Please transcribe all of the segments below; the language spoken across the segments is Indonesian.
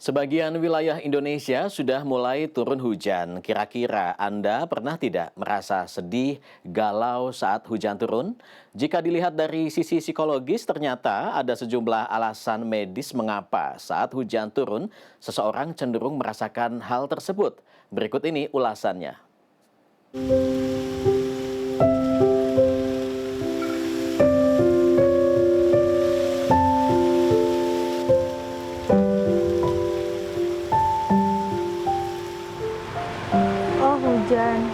Sebagian wilayah Indonesia sudah mulai turun hujan. Kira-kira Anda pernah tidak merasa sedih, galau saat hujan turun? Jika dilihat dari sisi psikologis, ternyata ada sejumlah alasan medis mengapa saat hujan turun, seseorang cenderung merasakan hal tersebut. Berikut ini ulasannya. Oh, hujan.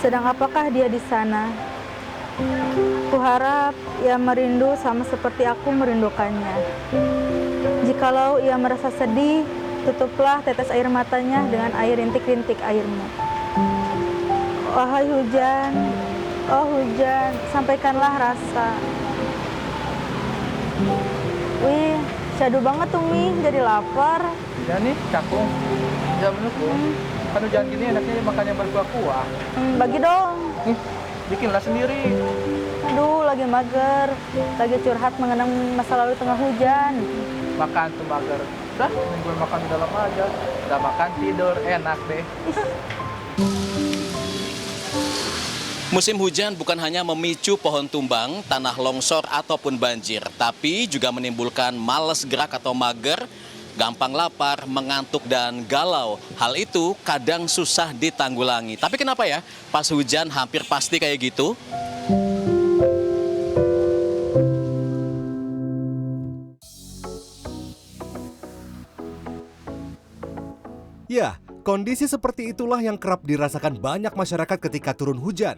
Sedang apakah dia di sana? Kuharap ia merindu sama seperti aku merindukannya. Jikalau ia merasa sedih, tutuplah tetes air matanya dengan air rintik-rintik airmu. Wahai hujan, oh hujan, sampaikanlah rasa. Wih, syadu banget tuh Mi, jadi lapar. Ya nih, cakung. Jam menunggu. Kan hujan gini enaknya makan yang berkuah-kuah. Bagi dong. Nih, bikinlah sendiri. Aduh, lagi mager. Lagi curhat mengenang masa lalu tengah hujan. Makan tuh mager. Udah, gue makan di dalam aja. Udah makan, tidur, enak deh. Musim hujan bukan hanya memicu pohon tumbang, tanah longsor ataupun banjir, tapi juga menimbulkan malas gerak atau mager, gampang lapar, mengantuk, dan galau. Hal itu kadang susah ditanggulangi. Tapi kenapa ya pas hujan hampir pasti kayak gitu? Ya, kondisi seperti itulah yang kerap dirasakan banyak masyarakat ketika turun hujan.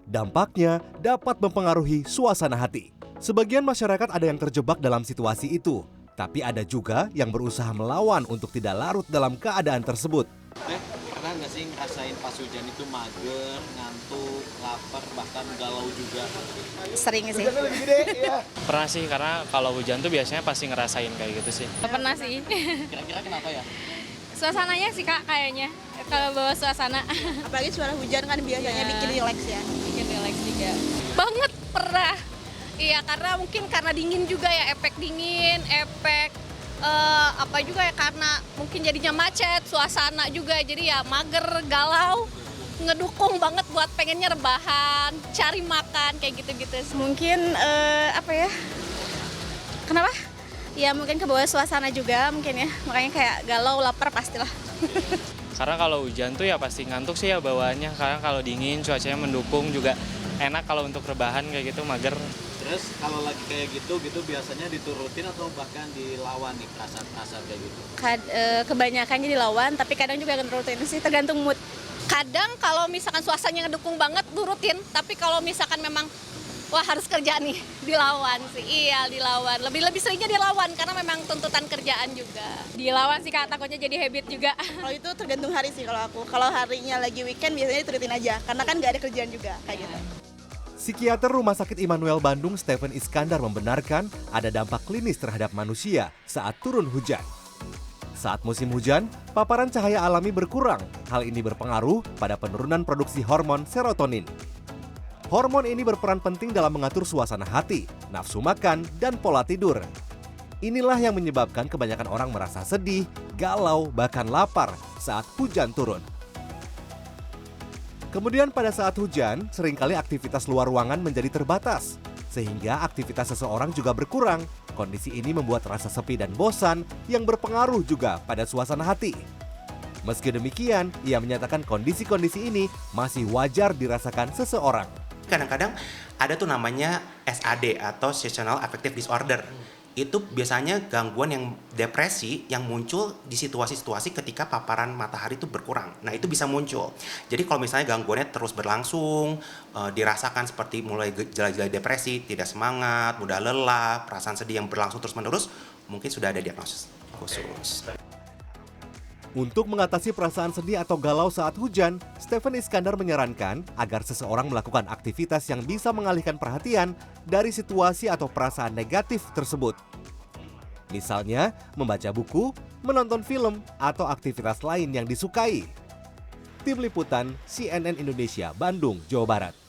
Dampaknya dapat mempengaruhi suasana hati. Sebagian masyarakat ada yang terjebak dalam situasi itu, tapi ada juga yang berusaha melawan untuk tidak larut dalam keadaan tersebut. Pernah nggak sih ngerasain pas hujan itu mager, ngantuk, lapar, bahkan galau juga? Sering sih. Pernah sih, karena kalau hujan tuh biasanya pasti ngerasain kayak gitu sih. Pernah sih. Kira-kira kenapa ya? Suasananya sih Kak kayaknya. Kalau bawa suasana. Apalagi suara hujan kan biasanya bikin rileks ya. Bikin relax juga. Banget pernah. Iya, karena mungkin karena dingin juga ya, efek dingin, efek apa juga ya, karena mungkin jadinya macet, suasana juga jadi ya mager, galau. Ngedukung banget buat pengennya rebahan, cari makan kayak gitu-gitu. Mungkin apa ya? Kenapa? Ya mungkin ke bawah suasana juga mungkin ya. Makanya kayak galau, lapar pastilah. Karena kalau hujan tuh ya pasti ngantuk sih ya bawaannya. Karena kalau dingin, cuacanya mendukung juga enak kalau untuk rebahan kayak gitu, mager. Terus kalau lagi kayak gitu biasanya diturutin atau bahkan dilawan nih perasaan-perasaan kayak gitu? Kebanyakannya dilawan, tapi kadang juga akan rutin sih, tergantung mood. Kadang kalau misalkan suasananya ngedukung banget nurutin, tapi kalau misalkan memang wah harus kerja nih, dilawan sih. Iya, dilawan. Lebih seringnya dilawan karena memang tuntutan kerjaan juga. Dilawan sih Kak, takutnya jadi habit juga. Kalau itu tergantung hari sih kalau aku. Kalau harinya lagi weekend biasanya diturutin aja, karena kan nggak ada kerjaan juga kayak gitu. Psikiater Rumah Sakit Immanuel Bandung, Stephen Iskandar membenarkan ada dampak klinis terhadap manusia saat turun hujan. Saat musim hujan, paparan cahaya alami berkurang. Hal ini berpengaruh pada penurunan produksi hormon serotonin. Hormon ini berperan penting dalam mengatur suasana hati, nafsu makan, dan pola tidur. Inilah yang menyebabkan kebanyakan orang merasa sedih, galau, bahkan lapar saat hujan turun. Kemudian pada saat hujan, seringkali aktivitas luar ruangan menjadi terbatas, sehingga aktivitas seseorang juga berkurang. Kondisi ini membuat rasa sepi dan bosan yang berpengaruh juga pada suasana hati. Meski demikian, ia menyatakan kondisi-kondisi ini masih wajar dirasakan seseorang. Kadang-kadang ada tuh namanya SAD atau Seasonal Affective Disorder. Itu biasanya gangguan yang depresi yang muncul di situasi-situasi ketika paparan matahari itu berkurang. Nah, itu bisa muncul. Jadi kalau misalnya gangguannya terus berlangsung, dirasakan seperti mulai gejala-gejala depresi, tidak semangat, mudah lelah, perasaan sedih yang berlangsung terus-menerus, mungkin sudah ada diagnosis khusus. Untuk mengatasi perasaan sedih atau galau saat hujan, Stephen Iskandar menyarankan agar seseorang melakukan aktivitas yang bisa mengalihkan perhatian dari situasi atau perasaan negatif tersebut. Misalnya, membaca buku, menonton film, atau aktivitas lain yang disukai. Tim Liputan CNN Indonesia, Bandung, Jawa Barat.